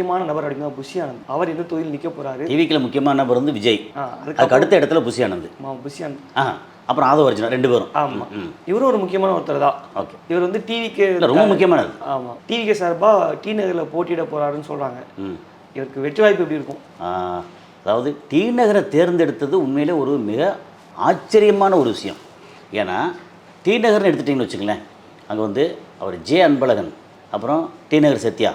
முக்கியமான நபர் அப்படின்னா புஷி ஆனந்த். அவர் எந்த தொகுதியில் நிற்க போறாரு? டிவிக்கில் முக்கியமான நபர் வந்து விஜய். அதுக்கு அடுத்த இடத்துல புஷி ஆனந்த். புஷி ஆனந்த். அப்புறம் ஆதவ அர்ஜுனா 2 பேரும். ஆமாம், இவரும் ஒரு முக்கியமான ஒருத்தர் தான். ஓகே, இவர் வந்து டிவிக்கு ரொம்ப முக்கியமானது. ஆமாம், டிவிக்கு சார்பாக டி நகரில் போட்டியிட போறாருன்னு சொல்றாங்க. இவருக்கு வெற்றி வாய்ப்பு எப்படி இருக்கும்? அதாவது டி நகரை தேர்ந்தெடுத்தது உண்மையிலே ஒரு மிக ஆச்சரியமான ஒரு விஷயம். ஏன்னா டி நகர்னு எடுத்துட்டிங்கன்னு வச்சுங்களேன், அங்கே வந்து அவர் ஜே அன்பழகன், அப்புறம் டி நகர் சத்யா,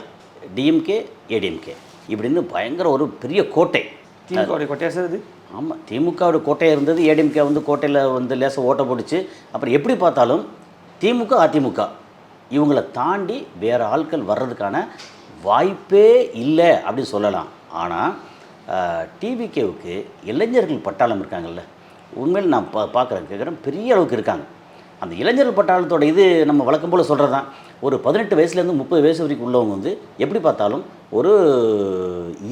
டிஎம்கே ஏடிஎம்கே இப்படின்னு பயங்கர ஒரு பெரிய கோட்டை. திமுகவுடைய கோட்டையாக சார் இது? ஆமாம், திமுகவோட கோட்டையாக இருந்தது. ஏடிஎம்கே வந்து கோட்டையில் வந்து லேசாக ஓட்ட போட்டுச்சு. அப்புறம் எப்படி பார்த்தாலும் திமுக அதிமுக இவங்களை தாண்டி வேறு ஆட்கள் வர்றதுக்கான வாய்ப்பே இல்லை அப்படின்னு சொல்லலாம். ஆனால் டிவிகேவுக்கு இளைஞர்கள் பட்டாளம் இருக்காங்கல்ல, உண்மையில் நான் பார்க்குறேன் கேட்குறேன், பெரிய அளவுக்கு இருக்காங்க. அந்த இளைஞர்கள் பட்டாளத்தோட இது நம்ம வழக்கம் போல் சொல்கிறது தான். ஒரு 18 வயசுலேருந்து 30 வயசு வரைக்கும் உள்ளவங்க வந்து எப்படி பார்த்தாலும் ஒரு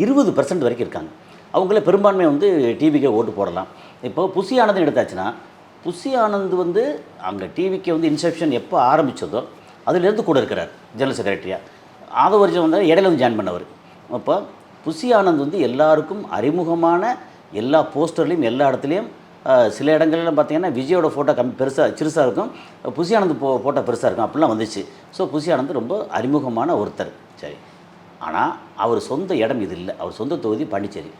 20% வரைக்கும் இருக்காங்க. அவங்கள பெரும்பான்மை வந்து டிவிக்கே ஓட்டு போடலாம். இப்போ புஷி ஆனந்த் எடுத்தாச்சுன்னா, புஷி ஆனந்த் வந்து அங்கே டிவிக்கே வந்து இன்செப்ஷன் எப்போ ஆரம்பித்ததோ அதுலேருந்து கூட இருக்கிறார் ஜெனரல் செக்ரட்டரியாக. ஆதவ அர்ஜுனா வந்து இடையில வந்து ஜாயின் பண்ணவர். அப்போ புஷி ஆனந்த் வந்து எல்லாருக்கும் அறிமுகமான எல்லா போஸ்டர்லேயும் எல்லா இடத்துலையும் சில இடங்கள்லாம் பார்த்திங்கன்னா விஜயோட ஃபோட்டோ சிறுசாக இருக்கும், புஷி ஆனந்த் ஃபோட்டோ பெருசாக இருக்கும், அப்படிலாம் வந்துச்சு. ஸோ புஷி ஆனந்த் ரொம்ப அறிமுகமான ஒருத்தர். சரி, ஆனால் அவர் சொந்த இடம் இது இல்லை. அவர் சொந்த தொகுதி பாண்டிச்சேரி.